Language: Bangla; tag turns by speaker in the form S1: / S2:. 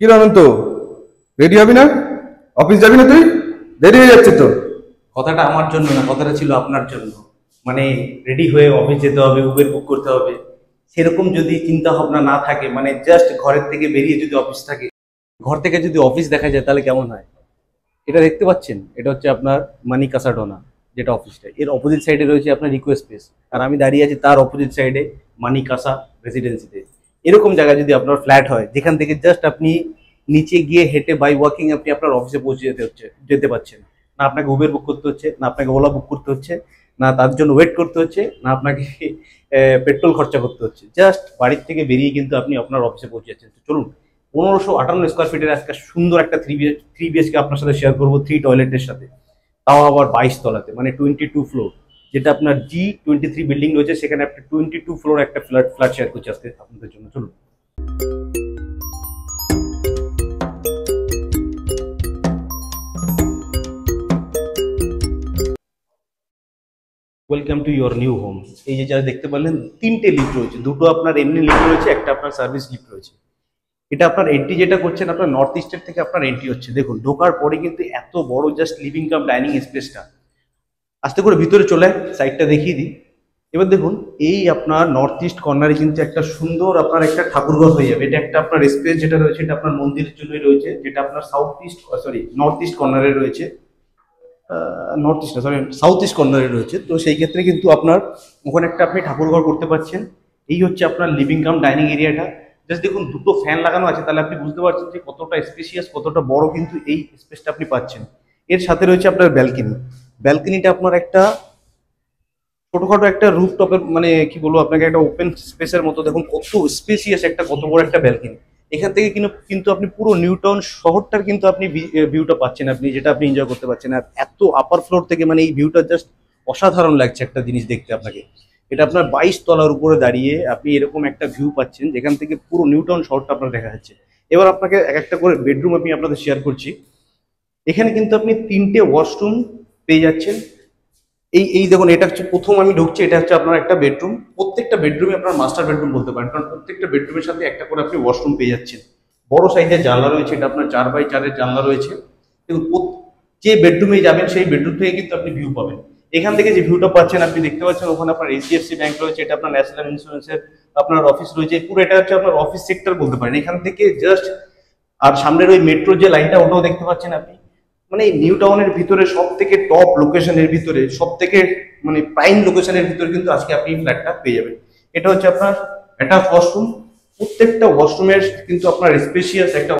S1: কি রে অনন্ত, রেডি হবি না? অফিস যাবি না তুই? দেরি হয়ে যাচ্ছে তো।
S2: কথাটা আমার জন্য না, কথাটা ছিল আপনার জন্য। মানে রেডি হয়ে অফিস যেতে হবে, উবের বুক করতে হবে, সেরকম যদি চিন্তা ভাবনা না থাকে, মানে জাস্ট ঘরের থেকে বেরিয়ে যদি অফিস থাকে, ঘর থেকে যদি অফিস দেখা যায় তাহলে কেমন হয়? এটা দেখতে পাচ্ছেন, এটা হচ্ছে আপনার মানি কাসাডোনা, যেটা অফিসটা, এর অপোজিট সাইডে রয়েছে আপনার রিকোয়েস্ট স্পেস, আর আমি দাঁড়িয়ে আছি তার অপোজিট সাইডে মানি কাসা রেসিডেন্সিতে। এরকম জায়গায় যদি আপনার ফ্ল্যাট হয়, যেখান থেকে জাস্ট আপনি নিচে গিয়ে হেঁটে বাই ওয়াকিং আপনি আপনার অফিসে পৌঁছে যেতে পারছেন, না আপনাকে উবের বুক করতে হচ্ছে, না আপনাকে ওলা বুক করতে হচ্ছে, না তার জন্য ওয়েট করতে হচ্ছে, না আপনাকে পেট্রোল খরচা করতে হচ্ছে, জাস্ট বাড়ির থেকে বেরিয়ে কিন্তু আপনি আপনার অফিসে পৌঁছে যাচ্ছেন। তো চলুন, 1558 স্কোয়ার ফিটের আজকে সুন্দর একটা থ্রি বিএচকে আপনার সাথে শেয়ার করবো, 3 টয়লেটের সাথে, তাও আবার 22 তলাতে, মানে 22 ফ্লোর। যেটা আপনার G23 বিল্ডিং রয়েছে, সেখানে একটা 22 ফ্লোর একটা ফ্ল্যাট ফ্ল্যাট শেয়ার করছে আজকে আপনাদের জন্য। চলুন। Welcome to your new home. এই যে যা দেখতে পারলেন, 3টে লিফট রয়েছে, দুটো আপনার এমনি লিফট রয়েছে, একটা আপনার সার্ভিস লিফট রয়েছে। এটা আপনার এন্ট্রি যেটা করছেন, আপনার নর্থ ইস্টের থেকে আপনার এন্ট্রি হচ্ছে। দেখুন, ঢোকার পরে কিন্তু এত বড় জাস্ট লিভিং কাম ডাইনিং স্পেসটা। আস্তে করে ভিতরে চলে সাইডটা দেখিয়ে দিই। এবার দেখুন, এই আপনার নর্থ ইস্ট কর্নারে কিন্তু একটা সুন্দর আপনার একটা ঠাকুরঘর হয়ে যাবে। এটা একটা আপনার স্পেস যেটা রয়েছে, এটা আপনার মন্দিরের জন্যই রয়েছে, যেটা আপনার নর্থ ইস্ট কর্নারে রয়েছে। North east sorry south east কর্নারে রয়েছে। তো সেই ক্ষেত্রে কিন্তু আপনার ওখানে একটা আপনি ঠাকুরঘর করতে পারছেন। এই হচ্ছে আপনার লিভিং কাম ডাইনিং এরিয়াটা। জাস্ট দেখুন, দুটো ফ্যান লাগানো আছে, তাহলে আপনি বুঝতে পারছেন যে কতটা স্পেশিয়াস, কতটা বড় কিন্তু এই স্পেসটা আপনি পাচ্ছেন। এর সাথে রয়েছে আপনার ব্যালকনি। ব্যালকনিটা আপনার একটা ছোটখাটো একটা রুফ টপের, মানে কি বলবো আপনাকে, একটা ওপেন স্পেসের মতো। দেখুন কত স্পেসিয়াস একটা, কত বড় একটা ব্যালকনি। এখান থেকে কিন্তু কিন্তু আপনি পুরো নিউ টাউন শহরটার কিন্তু আপনি ভিউটা পাচ্ছেন, আপনি যেটা আপনি এনজয় করতে পারছেন। আর এত আপার ফ্লোর থেকে মানে এই ভিউটা জাস্ট অসাধারণ লাগছে একটা জিনিস দেখতে আপনাকে। এটা আপনার 22 তলার উপরে দাঁড়িয়ে আপনি এরকম একটা ভিউ পাচ্ছেন, যেখান থেকে পুরো নিউ টাউন শহরটা আপনার দেখা যাচ্ছে। এবার আপনাকে এক একটা করে বেডরুম আমি আপনাদের শেয়ার করছি। এখানে কিন্তু আপনি 3টে ওয়াশরুম পেয়ে যাচ্ছেন। এই এই দেখুন, এটা হচ্ছে প্রথম আমি ঢুকছি, এটা হচ্ছে আপনার একটা বেডরুম। প্রত্যেকটা বেডরুমে আপনার মাস্টার বেডরুম বলতে পারেন, কারণ প্রত্যেকটা বেডরুমের সাথে একটা করে আপনি ওয়াশরুম পেয়ে যাচ্ছেন। বড় সাইজের জানলা রয়েছে, এটা আপনার 4x4-এর জানলা রয়েছে। দেখুন, যে বেডরুমে যাবেন সেই বেডরুম থেকে কিন্তু আপনি ভিউ পাবেন। এখান থেকে যে ভিউটা পাচ্ছেন, আপনি দেখতে পাচ্ছেন ওখানে আপনার এইচডিএফসি ব্যাংক রয়েছে, এটা আপনার ন্যাশনাল ইন্স্যুরেন্সের আপনার অফিস রয়েছে। পুরো এটা হচ্ছে আপনার অফিস সেক্টর বলতে পারেন এখান থেকে জাস্ট। আর সামনের ওই মেট্রো যে লাইনটা, ওটাও দেখতে পাচ্ছেন আপনি। মানে এই নিউ টাউনের ভিতরে সব থেকে টপ লোকেশনের ভিতরে, সব থেকে মানে প্রাইম লোকেশনের ভিতরে কিন্তু আজকে আপনি ফ্ল্যাটটা পেয়ে যাবেন। এটা হচ্ছে আপনার একটা ওয়াশরুম। প্রত্যেকটা ওয়াশরুমের কিন্তু আপনার স্পেশিয়াস একটা